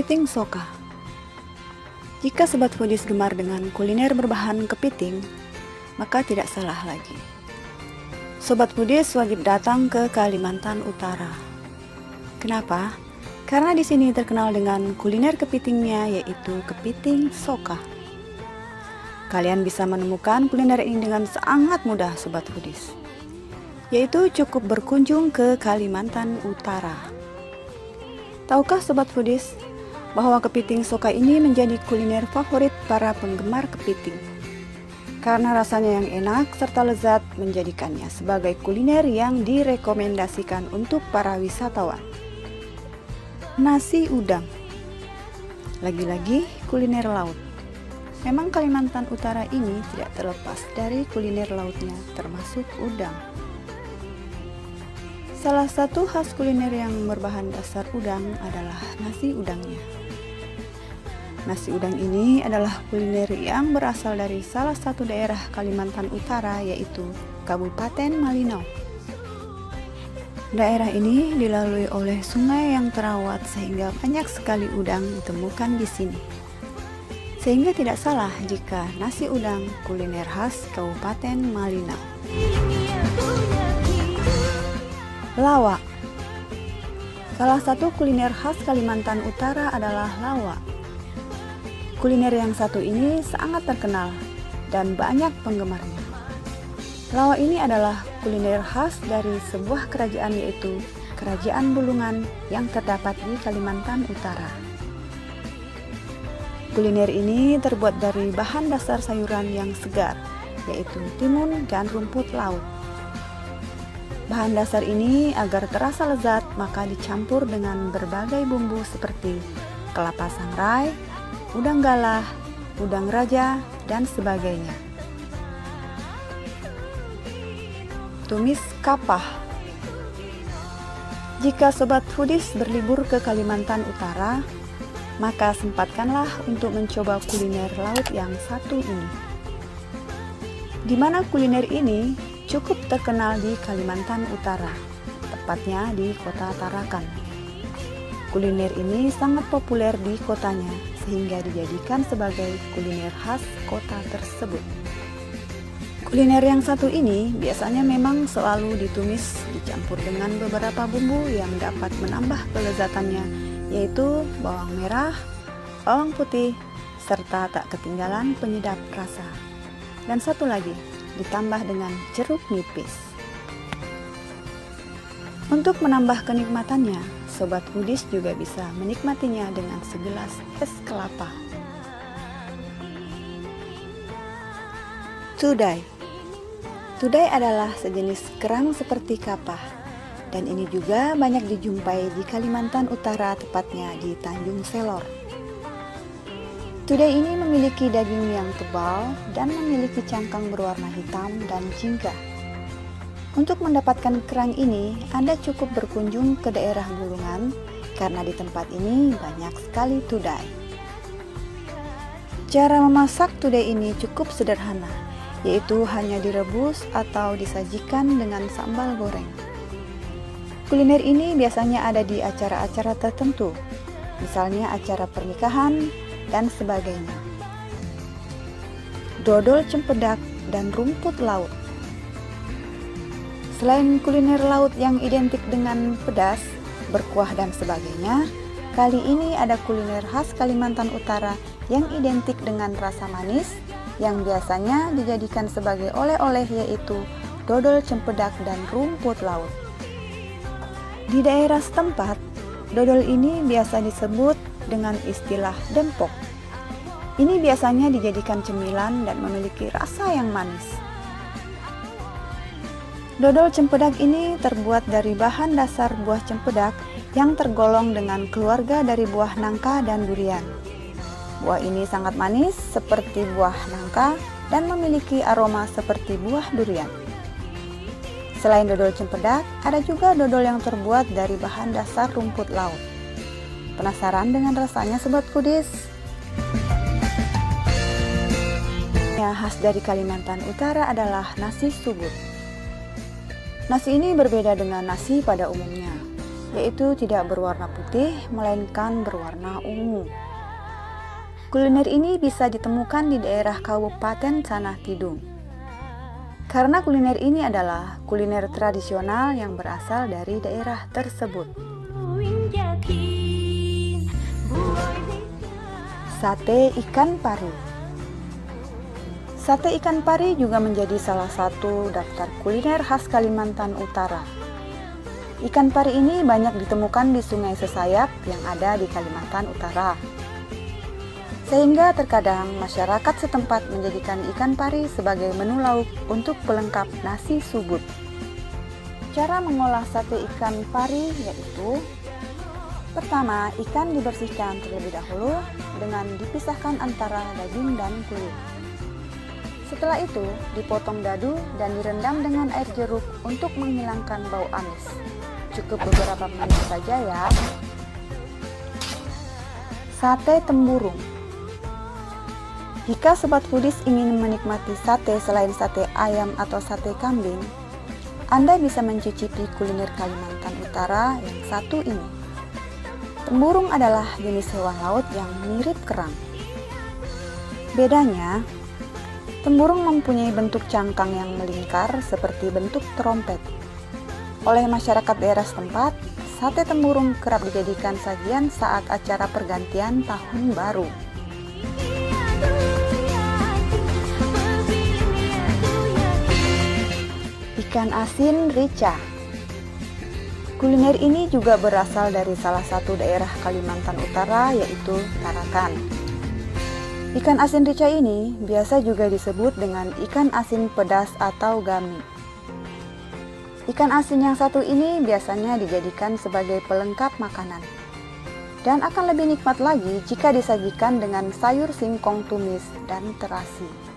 Kepiting Soka. Jika Sobat Foodies gemar dengan kuliner berbahan kepiting, maka tidak salah lagi. Sobat Foodies wajib datang ke Kalimantan Utara. Kenapa? Karena di sini terkenal dengan kuliner kepitingnya, yaitu kepiting Soka. Kalian bisa menemukan kuliner ini dengan sangat mudah, Sobat Foodies, yaitu cukup berkunjung ke Kalimantan Utara. Tahukah Sobat Foodies bahwa kepiting Soka ini menjadi kuliner favorit para penggemar kepiting? Karena rasanya yang enak serta lezat menjadikannya sebagai kuliner yang direkomendasikan untuk para wisatawan. Nasi udang. Lagi-lagi kuliner laut. Memang Kalimantan Utara ini tidak terlepas dari kuliner lautnya, termasuk udang. Salah satu khas kuliner yang berbahan dasar udang adalah nasi udangnya. Nasi udang ini adalah kuliner yang berasal dari salah satu daerah Kalimantan Utara, yaitu Kabupaten Malinau. Daerah ini dilalui oleh sungai yang terawat sehingga banyak sekali udang ditemukan di sini. Sehingga tidak salah jika nasi udang kuliner khas Kabupaten Malinau. Lawak. Salah satu kuliner khas Kalimantan Utara adalah lawak. Kuliner yang satu ini sangat terkenal dan banyak penggemarnya. Lawak ini adalah kuliner khas dari sebuah kerajaan, yaitu Kerajaan Bulungan yang terdapat di Kalimantan Utara. Kuliner ini terbuat dari bahan dasar sayuran yang segar, yaitu timun dan rumput laut. Bahan dasar ini agar terasa lezat maka dicampur dengan berbagai bumbu seperti kelapa sangrai, udang galah, udang raja, dan sebagainya. Tumis kapah. Jika Sobat Foodies berlibur ke Kalimantan Utara, maka sempatkanlah untuk mencoba kuliner laut yang satu ini. Di mana kuliner ini cukup terkenal di Kalimantan Utara, tepatnya di kota Tarakan. Kuliner ini sangat populer di kotanya, sehingga dijadikan sebagai kuliner khas kota tersebut. Kuliner yang satu ini biasanya memang selalu ditumis dicampur dengan beberapa bumbu yang dapat menambah kelezatannya, yaitu bawang merah, bawang putih, serta tak ketinggalan penyedap rasa. Dan satu lagi, ditambah dengan jeruk nipis. Untuk menambah kenikmatannya, Sobat Foodies juga bisa menikmatinya dengan segelas es kelapa. Tudai. Tudai adalah sejenis kerang seperti kapah, dan ini juga banyak dijumpai di Kalimantan Utara, tepatnya di Tanjung Selor. Tudai ini memiliki daging yang tebal dan memiliki cangkang berwarna hitam dan jingga. Untuk mendapatkan kerang ini, Anda cukup berkunjung ke daerah Bulungan karena di tempat ini banyak sekali tudai. Cara memasak tudai ini cukup sederhana, yaitu hanya direbus atau disajikan dengan sambal goreng. Kuliner ini biasanya ada di acara-acara tertentu, misalnya acara pernikahan dan sebagainya. Dodol cempedak dan rumput laut. Selain kuliner laut yang identik dengan pedas, berkuah dan sebagainya, kali ini ada kuliner khas Kalimantan Utara yang identik dengan rasa manis yang biasanya dijadikan sebagai oleh-oleh, yaitu dodol cempedak dan rumput laut. Di daerah setempat, dodol ini biasa disebut dengan istilah dempok. Ini biasanya dijadikan cemilan dan memiliki rasa yang manis. Dodol cempedak ini terbuat dari bahan dasar buah cempedak yang tergolong dengan keluarga dari buah nangka dan durian. Buah ini sangat manis seperti buah nangka dan memiliki aroma seperti buah durian. Selain dodol cempedak, ada juga dodol yang terbuat dari bahan dasar rumput laut. Penasaran dengan rasanya, Sobat Foodies? Yang khas dari Kalimantan Utara adalah nasi subut. Nasi ini berbeda dengan nasi pada umumnya. yaitu tidak berwarna putih, melainkan berwarna ungu. Kuliner ini bisa ditemukan di daerah Kabupaten Tanah Tidung. Karena kuliner ini adalah kuliner tradisional yang berasal dari daerah tersebut. Sate ikan pari. Sate ikan pari juga menjadi salah satu daftar kuliner khas Kalimantan Utara. Ikan pari ini banyak ditemukan di Sungai Sesayap yang ada di Kalimantan Utara. Sehingga terkadang masyarakat setempat menjadikan ikan pari sebagai menu lauk untuk pelengkap nasi subut. Cara mengolah sate ikan pari yaitu: pertama, ikan dibersihkan terlebih dahulu dengan dipisahkan antara daging dan kulit. Setelah itu, dipotong dadu dan direndam dengan air jeruk untuk menghilangkan bau amis. Cukup beberapa menit saja ya. Sate tempurung. Jika Sobat Foodies ingin menikmati sate selain sate ayam atau sate kambing, Anda bisa mencicipi kuliner Kalimantan Utara yang satu ini. Tempurung adalah jenis hewan laut yang mirip kerang. Bedanya, tempurung mempunyai bentuk cangkang yang melingkar seperti bentuk trompet. Oleh masyarakat daerah setempat, sate tempurung kerap dijadikan sajian saat acara pergantian tahun baru. Ikan asin rica. Kuliner ini juga berasal dari salah satu daerah Kalimantan Utara, yaitu Tarakan. Ikan asin rica ini biasa juga disebut dengan ikan asin pedas atau gami. Ikan asin yang satu ini biasanya dijadikan sebagai pelengkap makanan. Dan akan lebih nikmat lagi jika disajikan dengan sayur singkong tumis dan terasi.